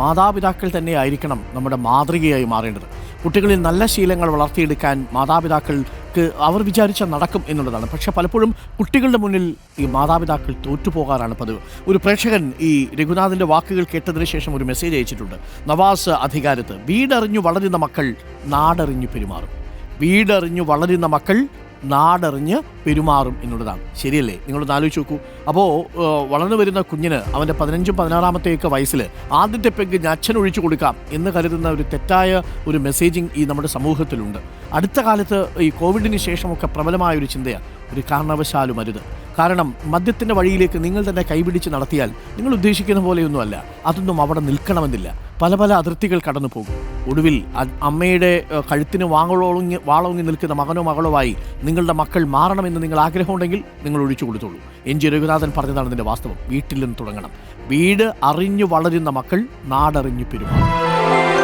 മാതാപിതാക്കൾ തന്നെ ആയിരിക്കണം നമ്മുടെ മാതൃകയായി മാറേണ്ടത്. കുട്ടികളിൽ നല്ല ശീലങ്ങൾ വളർത്തിയെടുക്കാൻ മാതാപിതാക്കൾക്ക് അവർ വിചാരിച്ചാൽ നടക്കും എന്നുള്ളതാണ്. പക്ഷേ പലപ്പോഴും കുട്ടികളുടെ മുന്നിൽ ഈ മാതാപിതാക്കൾ തോറ്റുപോകാറാണ് പതിവ്. ഒരു പ്രേക്ഷകൻ ഈ രഘുനാഥിൻ്റെ വാക്കുകൾ കേട്ടതിന് ശേഷം ഒരു മെസ്സേജ് അയച്ചിട്ടുണ്ട്. നവാസ് അധികാരത്ത്, വീടറിഞ്ഞു വളരുന്ന മക്കൾ നാടറിഞ്ഞു പെരുമാറും. വീടറിഞ്ഞു വളരുന്ന മക്കൾ നാടറിഞ്ഞ് പെരുമാറും എന്നുള്ളതാണ്. ശരിയല്ലേ? നിങ്ങളൊന്ന് ആലോചിച്ച് നോക്കൂ. അപ്പോൾ വളർന്നു വരുന്ന കുഞ്ഞിന് അവൻ്റെ 15-16 വയസ്സിൽ ആദ്യത്തെ പെഗ് അച്ഛൻ ഒഴിച്ചു കൊടുക്കാം എന്ന് കരുതുന്ന ഒരു തെറ്റായ ഒരു മെസ്സേജിങ് ഈ നമ്മുടെ സമൂഹത്തിലുണ്ട്. അടുത്ത കാലത്ത് ഈ കോവിഡിന് ശേഷമൊക്കെ പ്രബലമായ ഒരു ചിന്തയാണ്, ഒരു കാരണവശാലും അരുത്. കാരണം മദ്യത്തിൻ്റെ വഴിയിലേക്ക് നിങ്ങൾ തന്നെ കൈപിടിച്ച് നടത്തിയാൽ നിങ്ങൾ ഉദ്ദേശിക്കുന്ന പോലെയൊന്നുമല്ല, അതൊന്നും അവിടെ നിൽക്കണമെന്നില്ല. പല പല അതിർത്തികൾ കടന്നു പോകും. ഒടുവിൽ അമ്മയുടെ കഴുത്തിന് വാളോങ്ങി നിൽക്കുന്ന മകനോ മകളോ ആയി നിങ്ങളുടെ മക്കൾ മാറണമെന്ന് നിങ്ങൾ ആഗ്രഹമുണ്ടെങ്കിൽ നിങ്ങൾ ഒഴിച്ചു കൊടുത്തോളൂ. എൻ.ജി. രഘുനാഥൻ പറഞ്ഞതാണ് ഇതിൻ്റെ വാസ്തവം. വീട്ടിൽ നിന്ന് തുടങ്ങണം. വീട് അറിഞ്ഞു വളരുന്ന മക്കൾ നാടറിഞ്ഞു പെരുമാറും.